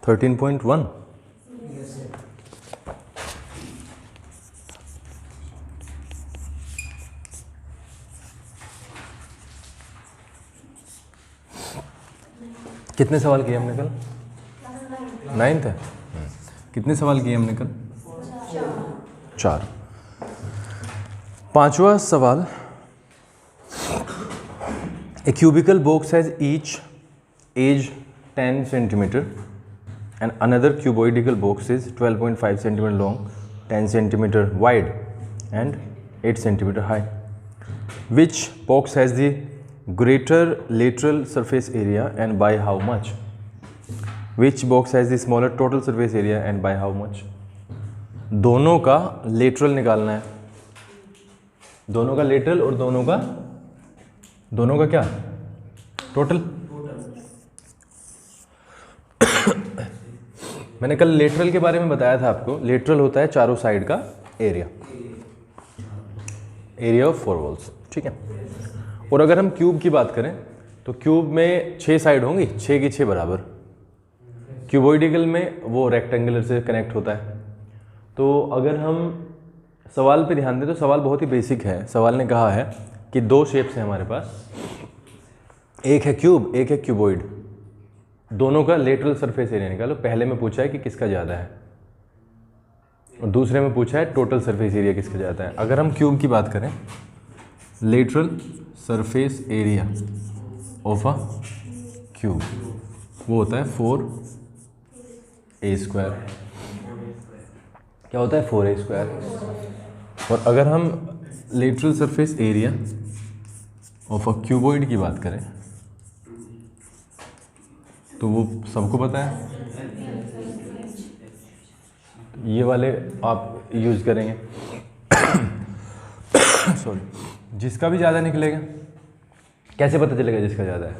13.1। कितने सवाल किए हमने कल? 9th है। कितने सवाल किए हमने कल? 4। 5वां सवाल, a cubical box has each edge 10 centimeter and another cuboidal box is 12.5 centimeter long, 10 centimeter wide and 8 centimeter high. Which box has the greater lateral surface area and by how much? Which box has the smaller total surface area and by how much? दोनों का lateral निकालना है, दोनों का lateral और दोनों का क्या? टोटल। मैंने कल लेटरल के बारे में बताया था आपको। लेटरल होता है चारों साइड का एरिया ऑफ 4 वॉल्स, ठीक है। और अगर हम क्यूब की बात करें तो क्यूब में 6 साइड होंगी, 6 की 6 बराबर। क्यूबॉइडिकल में वो रेक्टेंगुलर से कनेक्ट होता है। तो अगर हम सवाल पे ध्यान दें तो सवाल बहुत ही बेसिक है। सवाल ने कहा है कि 2 शेप्स हैं हमारे पास, एक है क्यूब, एक है क्यूबॉइड। दोनों का लेटरल सरफेस एरिया निकालो। पहले में पूछा है कि किसका ज़्यादा है और दूसरे में पूछा है टोटल सरफेस एरिया किसका ज़्यादा है। अगर हम क्यूब की बात करें, lateral surface area of a cube वो होता है 4a²। क्या होता है? 4a²। और अगर हम lateral surface area of a cuboid की बात करें तो वो सबको पता है, ये वाले आप यूज करेंगे। सॉरी, जिसका भी ज़्यादा निकलेगा, कैसे पता चलेगा जिसका ज़्यादा है?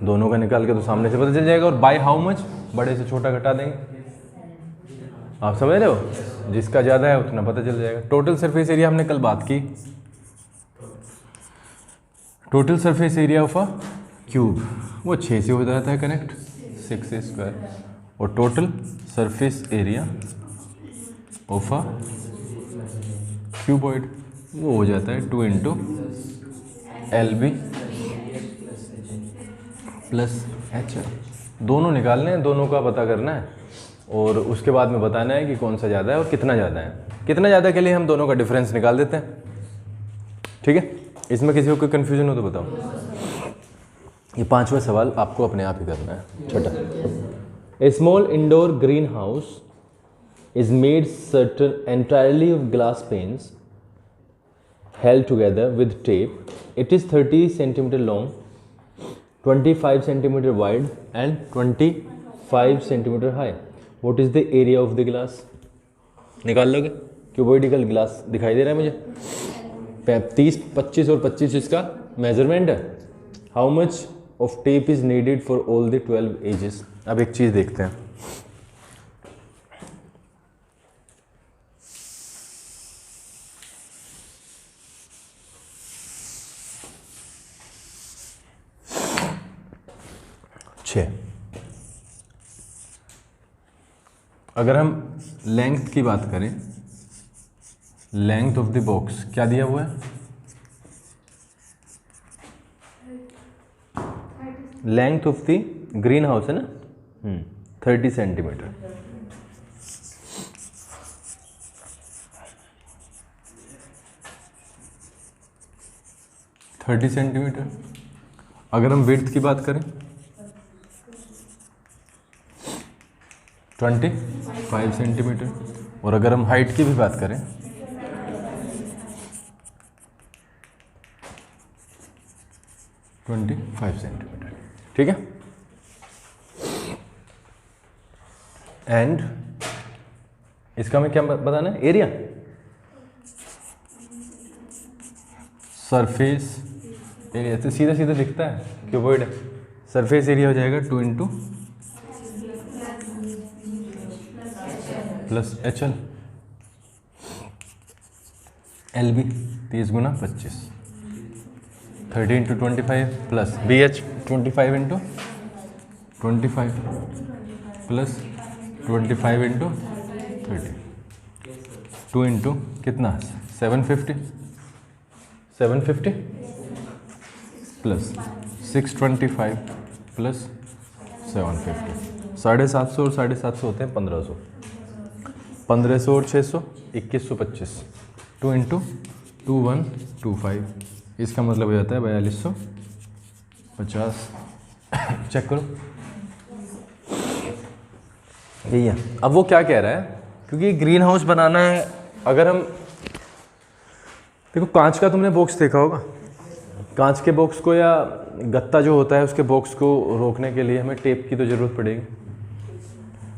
दोनों का निकाल के तो सामने से पता चल जाएगा। और बाय हाउ मच, बड़े से छोटा घटा देंगे। आप समझ रहे हो? जिसका ज़्यादा है उतना पता चल जाएगा। टोटल सरफेस एरिया हमने कल बात की। Total surface area of a cube वो 6 से हो जाता है कनेक्ट, 6a²। और total surface area of a cuboid वो हो जाता है 2 × LB + HL। दोनों निकालने हैं, दोनों का पता करना है और उसके बाद में बताना है कि कौन सा ज़्यादा है और कितना ज़्यादा है। कितना ज़्यादा के लिए हम दोनों का डिफरेंस निकाल देते हैं, ठीक है। इसमें किसी को कोई कन्फ्यूजन हो तो बताओ। ये 5वां सवाल आपको अपने आप ही करना है। छठा, a small indoor greenhouse is made certain entirely of glass panes held together with tape. It is 30 centimeter long, 25 centimeter wide and 25 centimeter high. What is the area of the glass? निकाल लोगे? क्यूबॉइडिकल glass दिखाई दे रहा है मुझे। 30, 25 और 25 इसका measurement है। How much of tape is needed for all the 12 edges? अब एक चीज़ देखते हैं। अगर हम लेंथ की बात करें, लेंथ ऑफ द बॉक्स क्या दिया हुआ है? Length of the green house है ना, 30 सेंटीमीटर। अगर हम विड्थ की बात करें 25 सेंटीमीटर। और अगर हम हाइट की भी बात करें 25 सेंटीमीटर, ठीक है। एंड इसका हमें क्या बताना है? Area, surface area. तो सीधा सीधा दिखता है क्यूबॉइड, सरफेस एरिया हो जाएगा 2 × +HL LB 30 × 25, 30 × 25 + BH 25 × 25 plus 25 into 30, 2 into कितना 750 प्लस 625 प्लस 750, 750 और 750 होते हैं 1500, 1500 और 600 2125, 2 इंटू 2125, इसका मतलब हो जाता है 4250। चेक करो, यही है। अब वो क्या कह रहा है, क्योंकि ग्रीन हाउस बनाना है, अगर हम देखो कांच का तुमने बॉक्स देखा होगा, कांच के बॉक्स को या गत्ता जो होता है उसके बॉक्स को रोकने के लिए हमें टेप की तो ज़रूरत पड़ेगी।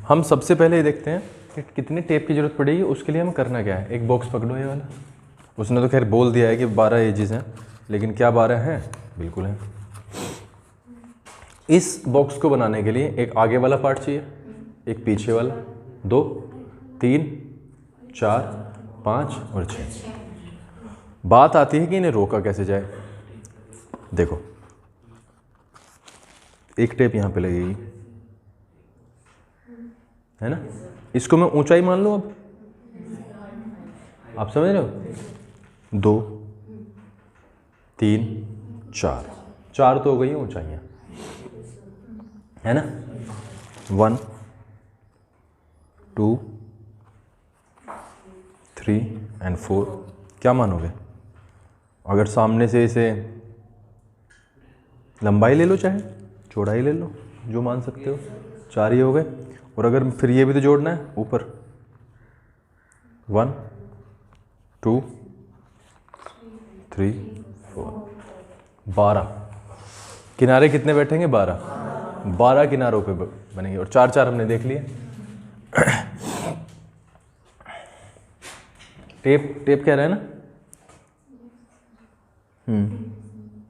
हम सबसे पहले ये देखते हैं कि कितनी टेप की ज़रूरत पड़ेगी, उसके लिए हम करना क्या है। एक बॉक्स पकड़ो ये वाला, उसने तो खैर बोल दिया है कि 12 एजेस हैं, लेकिन क्या 12 हैं? बिल्कुल हैं। इस बॉक्स को बनाने के लिए एक आगे वाला पार्ट चाहिए, एक पीछे वाला, 2 3 4 5 और 6। बात आती है कि इन्हें रोका कैसे जाए। देखो एक टेप यहाँ पे लगेगी, है ना, इसको मैं ऊंचाई मान लो। अब आप समझ रहे हो, 2 3 4 तो हो गई ऊंचाइयाँ, है ना। 1 2 3 एंड 4 क्या मानोगे? अगर सामने से इसे लंबाई ले लो, चाहे चौड़ाई ले लो, जो मान सकते हो, 4 ही हो गए। और अगर फिर ये भी तो जोड़ना है ऊपर, 1 2 3 4 12 किनारे कितने बैठेंगे? 12 किनारों पे बनेंगे, और 4 4 हमने देख लिए। टेप कह रहा है ना,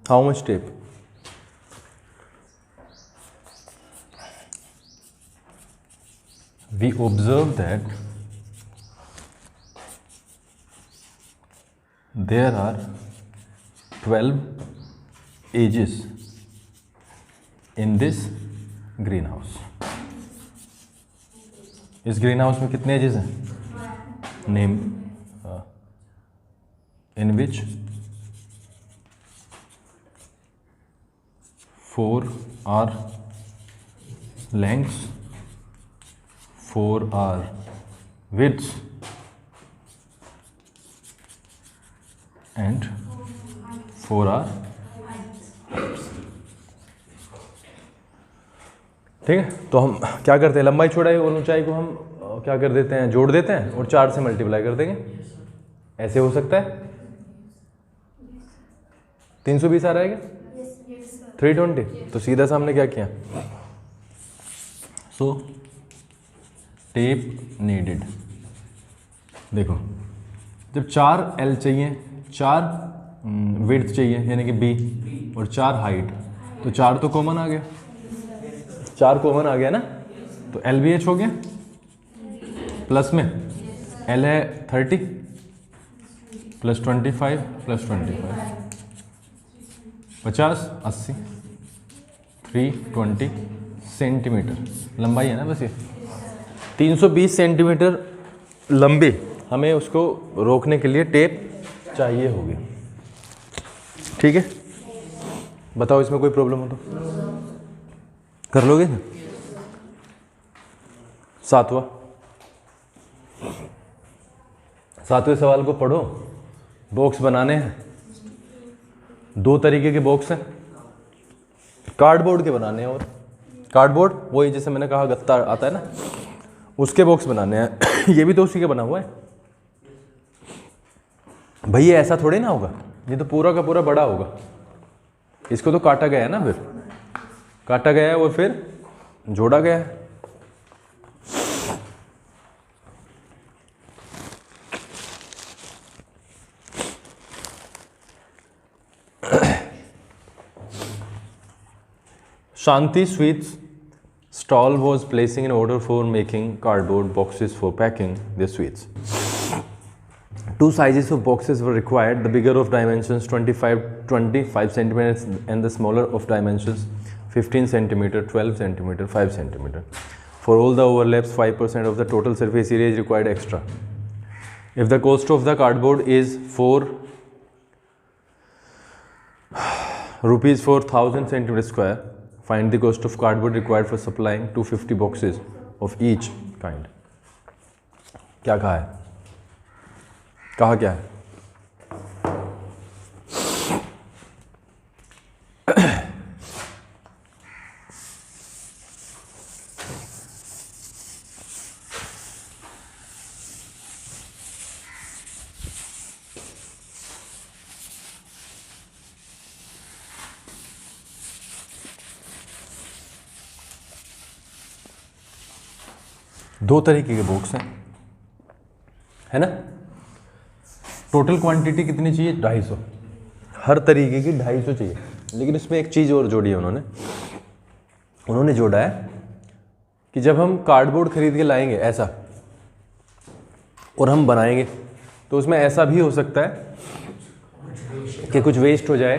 how much tape? We observe that there are 12 edges in this greenhouse. इस ग्रीन हाउस में कितने एजेस हैं? Name in which 4 are lengths, 4 are widths and 4 are heights। ठीक है, तो हम क्या करते हैं, लंबाई चौड़ाई और ऊंचाई को हम क्या कर देते हैं, जोड़ देते हैं और 4 से मल्टीप्लाई कर देंगे। ऐसे हो सकता है। 320 आ रहा है क्या? 320। तो सीधा सा हमने क्या किया, सो टेप नीडेड। देखो जब 4 L चाहिए, 4 विड्थ चाहिए यानी कि B, और 4 हाइट, तो 4 तो कॉमन आ गया, 4 कॉमन आ गया ना, तो LBH हो गया। प्लस में L है 30 प्लस 25 प्लस 25 50 80 320 सेंटीमीटर लंबाई है ना, बस ये 320 सेंटीमीटर लंबी हमें उसको रोकने के लिए टेप चाहिए होगी। ठीक है, बताओ इसमें कोई प्रॉब्लम हो तो कर लोगे ना। 7वें सवाल को पढ़ो। बॉक्स बनाने हैं, 2 तरीके के बॉक्स हैं, कार्डबोर्ड के बनाने हैं, और कार्डबोर्ड वही जैसे मैंने कहा गत्ता आता है ना, उसके बॉक्स बनाने हैं। ये भी तो उसी के बना हुआ है भैया, ऐसा थोड़े ना होगा, ये तो पूरा का पूरा बड़ा होगा। इसको तो काटा गया है ना, फिर काटा गया है और फिर जोड़ा गया है। Shanti Sweets stall was placing an order for making cardboard boxes for packing their sweets. 2 sizes of boxes were required, the bigger of dimensions 25 centimeters and the smaller of dimensions 15 centimeter, 12 centimeter, 5 centimeter. For all the overlaps, 5% of the total surface area is required extra. If the cost of the cardboard is 4 rupees for 1000 centimeter square, find the cost of cardboard required for supplying 250 boxes of each kind. क्या कहा है? कहा क्या है? दो तरीके के box हैं, है ना? टोटल क्वांटिटी कितनी चाहिए? 250. हर तरीके की 250 चाहिए. लेकिन इसमें एक चीज़ और जोड़ी है उन्होंने जोड़ा है कि जब हम कार्डबोर्ड खरीद के लाएंगे ऐसा और हम बनाएंगे तो उसमें ऐसा भी हो सकता है कि कुछ वेस्ट हो जाए,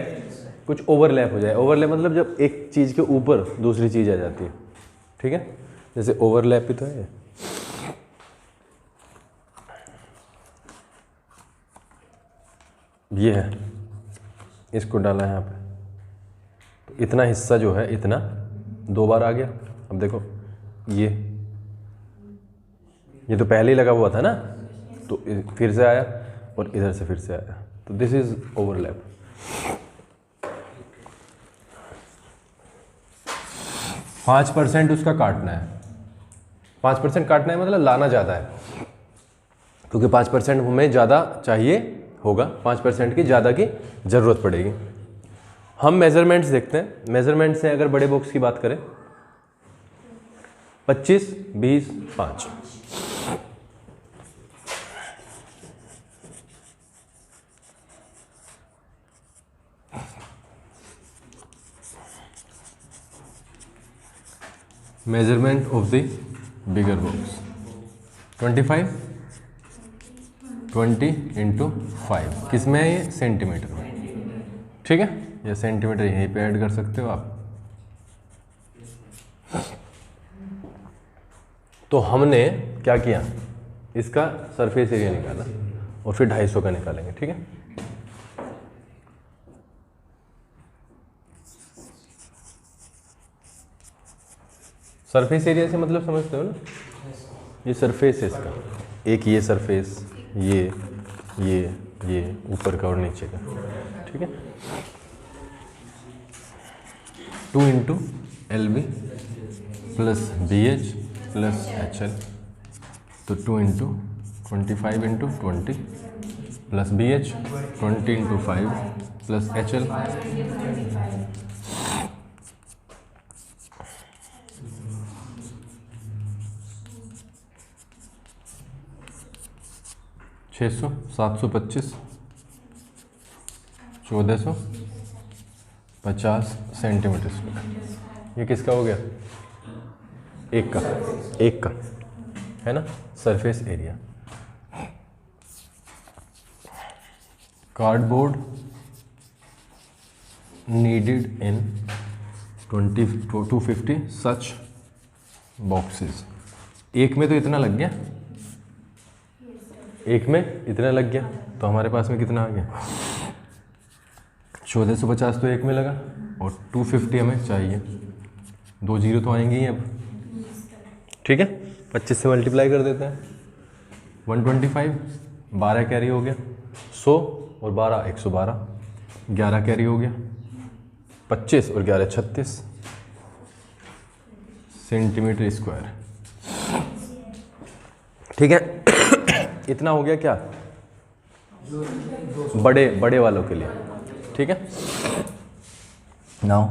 कुछ ओवरलैप हो जाए. ओवरलैप मतलब जब एक चीज़ के ऊपर दूसरी चीज़ आ जाती है, ठीक है? जैसे ओवरलैप ही तो है. ये है, इसको डाला है यहाँ पे, तो इतना हिस्सा जो है इतना 2 बार आ गया. अब देखो ये तो पहले ही लगा हुआ था ना, तो फिर से आया और इधर से फिर से आया, तो दिस इज ओवरलैप. पाँच % उसका काटना है. 5% काटना है मतलब लाना ज़्यादा है, क्योंकि 5% हमें ज़्यादा चाहिए होगा, 5% की ज़्यादा की ज़रूरत पड़ेगी. हम मेज़रमेंट्स देखते हैं. मेज़रमेंट से अगर बड़े बॉक्स की बात करें 25, 20, 5. Measurement of the bigger box 25, 20 × 5. किस में है ये? सेंटीमीटर में. ठीक है, ये सेंटीमीटर यहीं पे ऐड कर सकते हो आप. तो हमने क्या किया, इसका सरफेस एरिया निकाला और फिर 250 का निकालेंगे. ठीक है, सरफेस एरिया से मतलब समझते हो ना, ये सरफेस है इसका, एक ये सरफेस, ये ऊपर का और नीचे का. ठीक है, 2 × LB + BH + HL. तो 2 × 25 × 20 + BH, 20 × 5 + HL. छः सौ, 725, 1450 सेंटीमीटर स्क्वायर. ये किसका हो गया? एक का है ना, surface area. Cardboard needed in 250 such boxes. एक में तो इतना लग गया, एक में इतना लग गया, तो हमारे पास में कितना आ गया? 1450 तो एक में लगा और 250 हमें चाहिए. 2 जीरो तो आएंगे ही अब. ठीक है, 25 से मल्टीप्लाई कर देते हैं. 125, 12 कैरी हो गया, 100 और 12 112, 11 कैरी हो गया, 25 और 11 36 सेंटीमीटर स्क्वायर. ठीक है, इतना हो गया क्या? बड़े वालों के लिए. ठीक है, now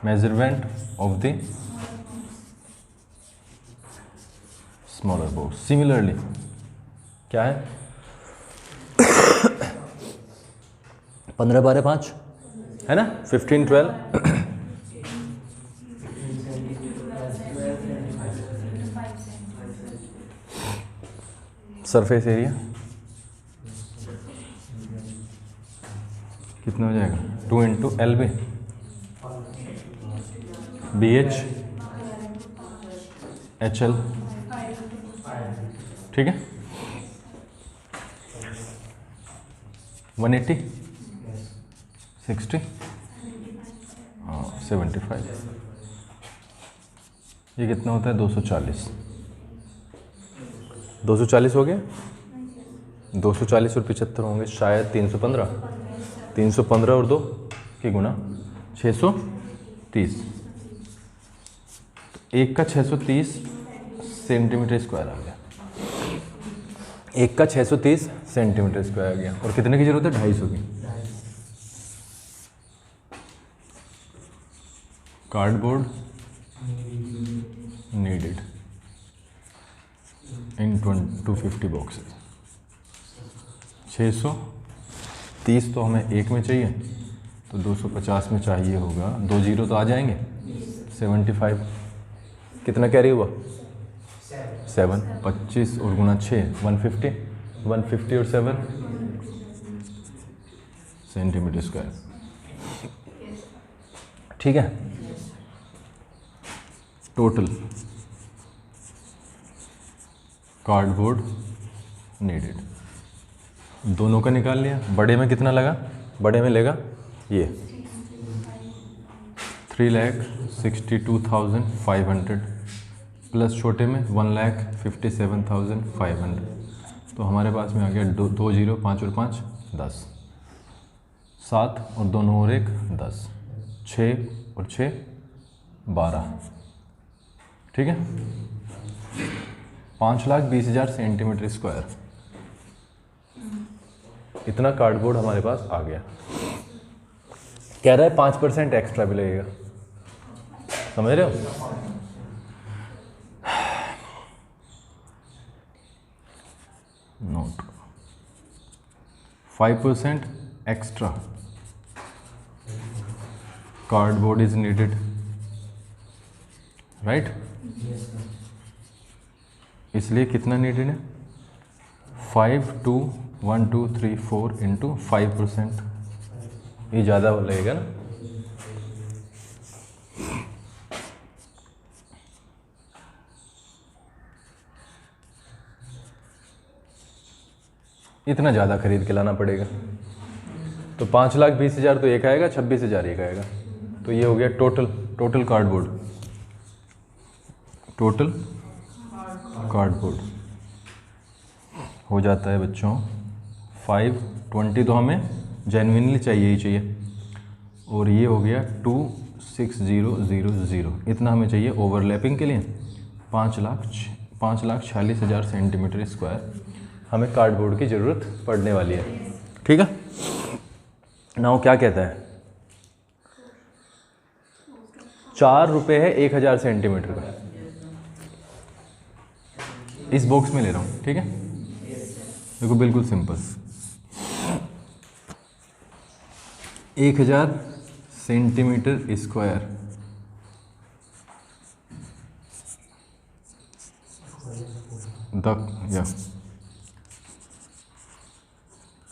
measurement of the smaller box. Similarly क्या है? 15 12 5 है ना, 15 12. सरफेस एरिया कितना हो जाएगा 2 इंटू LB BH HL, ठीक है 180 60 75, ये कितना होता है 240। 240 हो गया, 240 और 75 होंगे शायद 315। 315 और 2 की गुना 630, तो एक का 630 सेंटीमीटर स्क्वायर आ गया। एक का 630 सेंटीमीटर स्क्वायर आ गया। और कितने की जरूरत है 250 की। Cardboard needed in 250 boxes. 630 तो हमें एक में चाहिए, तो 250 में चाहिए होगा, 2 जीरो तो आ जाएंगे। 75 कितना कैरी हुआ 7, 25 और गुना 6 150, 150 और 7 सेंटीमीटर स्क्वायर, ठीक है। टोटल कार्डबोर्ड नीडेड दोनों का निकाल लिया। बड़े में कितना लगा, बड़े में लेगा ये 3,62,500 प्लस छोटे में 1,57,500, तो हमारे पास में आ गया 2 जीरो 5 और 5 10, 7 और 2 और 1 10, 6 और 6 12, ठीक है। 5,20,000 सेंटीमीटर स्क्वायर, इतना कार्डबोर्ड हमारे पास आ गया। कह रहा है 5% एक्स्ट्रा भी लगेगा, समझ रहे हो। Note 5% extra cardboard is needed, right. इसलिए कितना नीडेड है 5 2 1 2 3 4 इंटू 5%, ये ज़्यादा लगेगा ना। इतना ज़्यादा खरीद के लाना पड़ेगा, तो 5,20,000 तो एक आएगा, 26,000 एक आएगा, तो ये हो गया टोटल कार्डबोर्ड। टोटल कार्डबोर्ड हो जाता है बच्चों 520, तो हमें जेन्युइनली चाहिए ही चाहिए, और ये हो गया 26000, इतना हमें चाहिए ओवरलैपिंग के लिए। 5,46,000 सेंटीमीटर स्क्वायर हमें कार्डबोर्ड की ज़रूरत पड़ने वाली है, ठीक है। नाउ क्या कहता है 4 रुपये है 1,000 सेंटीमीटर का, इस बॉक्स में ले रहा हूँ, ठीक है। देखो बिल्कुल simple, 1,000 centimetre square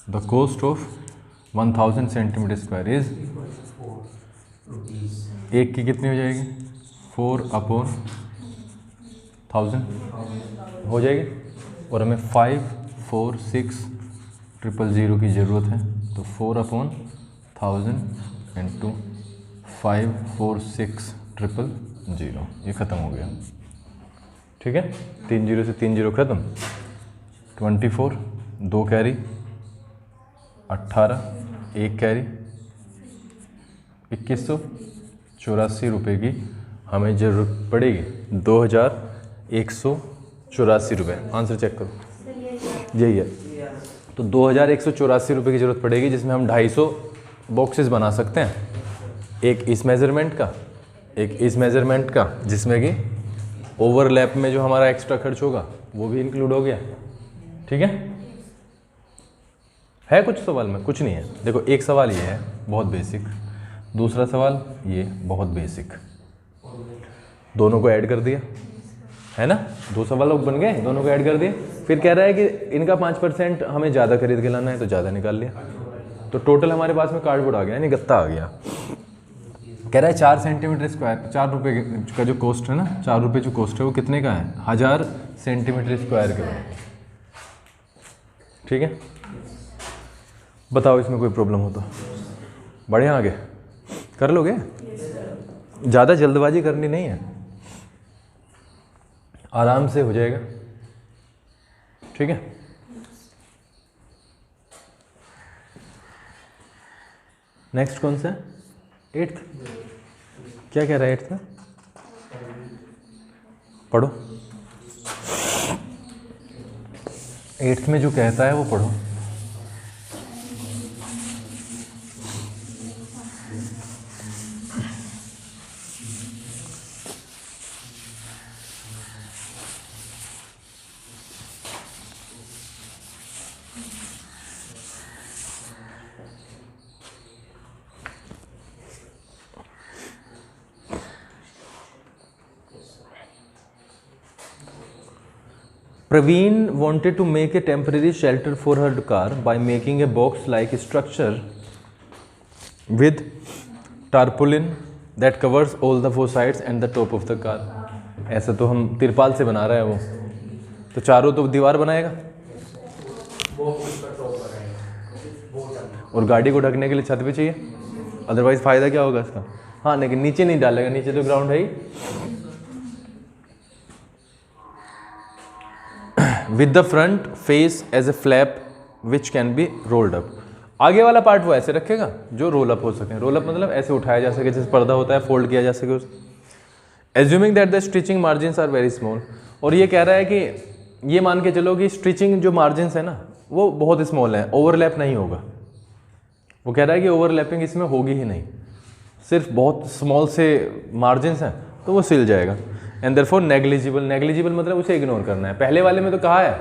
the cost of 1000 centimetre square is, एक की कितनी हो जाएगी 4/1000 हो जाएगी, और हमें 546,000 की ज़रूरत है, तो 4/1000 इंटू 546,000, ये ख़त्म हो गया, ठीक है। 3 जीरो से 3 जीरो ख़त्म, 24 2 कैरी 18 1 कैरी 2184 रुपये की हमें ज़रूरत पड़ेगी। 2,184 रुपये, आंसर चेक करो, यही है। तो 2,184 रुपये की ज़रूरत पड़ेगी, जिसमें हम 250 बॉक्सेस बना सकते हैं, एक इस मेज़रमेंट का, एक इस मेज़रमेंट का, जिसमें कि ओवरलैप में जो हमारा एक्स्ट्रा खर्च होगा वो भी इंक्लूड हो गया, ठीक है कुछ सवाल में? कुछ नहीं है। देखो एक सवाल ये है बहुत बेसिक, दूसरा सवाल ये बहुत बेसिक, दोनों को ऐड कर दिया है ना, 2 सवाल बन गए, दोनों को ऐड कर दिए। फिर कह रहा है कि इनका 5% हमें ज़्यादा खरीद के लाना है, तो ज़्यादा निकाल लिया, तो टोटल हमारे पास में कार्डबोर्ड आ गया, यानी गत्ता आ गया। कह रहा है 4 सेंटीमीटर स्क्वायर, 4 रुपये का जो कॉस्ट है ना, 4 रुपये जो कॉस्ट है वो कितने का है, 1000 सेंटीमीटर स्क्वायर के बने। ठीक है, बताओ इसमें कोई प्रॉब्लम हो तो। बढ़िया, आगे कर लोगे, ज़्यादा जल्दबाजी करनी नहीं है, आराम से हो जाएगा। ठीक है, नेक्स्ट कौन सा है, 8th। क्या कह रहा है 8th में, पढ़ो। 8th में जो कहता है वो पढ़ो। Praveen wanted to make a temporary shelter for her car by making a box-like structure with tarpaulin that covers all the four sides and the top of the car. ऐसा तो हम तिरपाल से बना रहे हैं वो, तो चारों तो दीवार बनाएगा और गाड़ी को ढकने के लिए छत भी चाहिए, अदरवाइज फ़ायदा क्या होगा इसका। हाँ, लेकिन नीचे नहीं डालेगा, नीचे तो ग्राउंड है ही। With the front face as a flap which can be rolled up. आगे वाला पार्ट वो ऐसे रखेगा जो रोल अप हो सके। रोल अप मतलब ऐसे उठाया जा सके, जैसे पर्दा होता है फोल्ड किया जा सके उसे। Assuming that the stitching margins are very small, और ये कह रहा है कि ये मान के चलो कि स्टिचिंग जो मार्जिन्स है ना वो बहुत स्मॉल है, ओवरलैप नहीं होगा। वो कह रहा है कि ओवरलैपिंग इसमें होगी ही नहीं, सिर्फ बहुत स्मॉल से मार्जिन्स हैं तो वो सिल जाएगा। एंड देयरफॉर नेग्लिजिबल, नेग्लिजिबल मतलब उसे इग्नोर करना है। पहले वाले में तो कहा है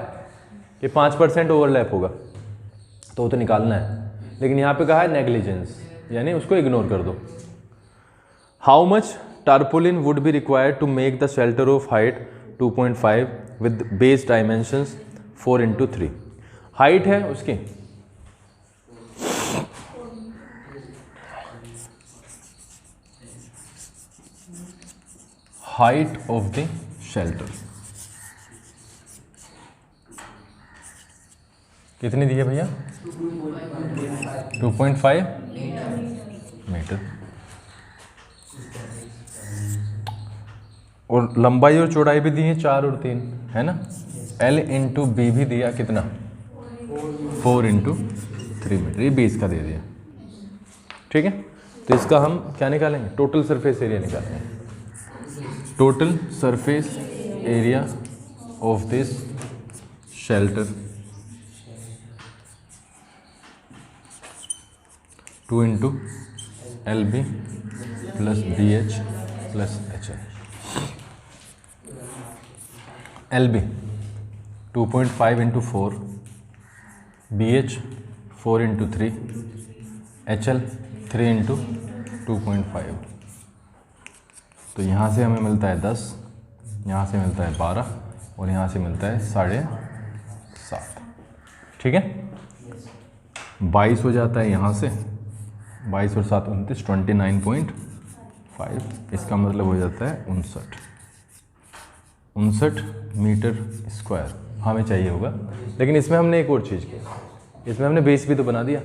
कि 5% ओवरलैप होगा तो वो तो निकालना है, लेकिन यहाँ पे कहा है नेग्लिजेंस, यानी उसको इग्नोर कर दो। How much tarpaulin would be required to make the shelter of height 2.5 with base dimensions 4x3। Height है उसकी हाइट ऑफ द शेल्टर कितनी दी है भैया, 2.5 मीटर, और लंबाई और चौड़ाई भी दी है 4 और 3 है ना। L/B भी दिया कितना, 4x3 मीटर, ये 20 का दे दिया। ठीक है, तो इसका हम क्या निकालेंगे, टोटल सरफेस एरिया निकालेंगे। Total surface area of this shelter 2 × LB + BH + HL। LB 2.5 × 4, BH 4 × 3, HL 3 × 2.5। तो यहाँ से हमें मिलता है 10, यहाँ से मिलता है 12 और यहाँ से मिलता है 7.5। ठीक है, 22 हो जाता है यहाँ से, 22 और 7 29, 29.5। इसका मतलब हो जाता है 59 मीटर स्क्वायर हमें चाहिए होगा। लेकिन इसमें हमने एक और चीज़ की, इसमें हमने बेस भी तो बना दिया,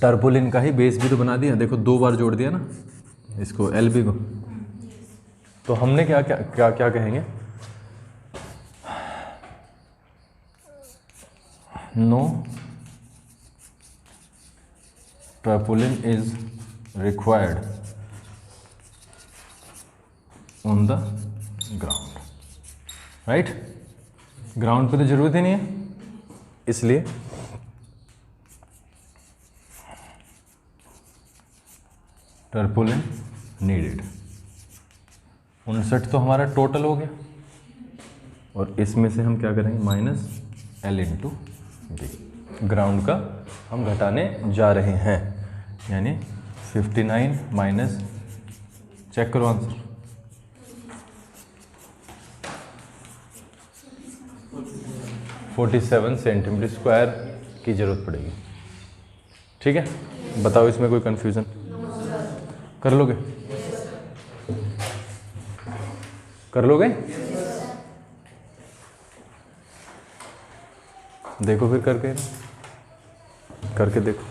टर्पोलिन का ही बेस भी तो बना दिया। देखो 2 बार जोड़ दिया ना इसको, LB को। तो हमने क्या क्या क्या क्या कहेंगे, no tarpaulin is required on the ground, right. Ground पे तो जरूरत ही नहीं है, इसलिए टर्पोलिन नीडेड। 59 तो हमारा टोटल हो गया, और इसमें से हम क्या करेंगे, -L/B। ग्राउंड का हम घटाने जा रहे हैं, यानी 59 माइनस, चेक करो आंसर, 47 सेंटीमीटर स्क्वायर की जरूरत पड़ेगी। ठीक है, बताओ इसमें कोई कन्फ्यूज़न? कर लोगे? कर लोगे? देखो फिर करके देखो।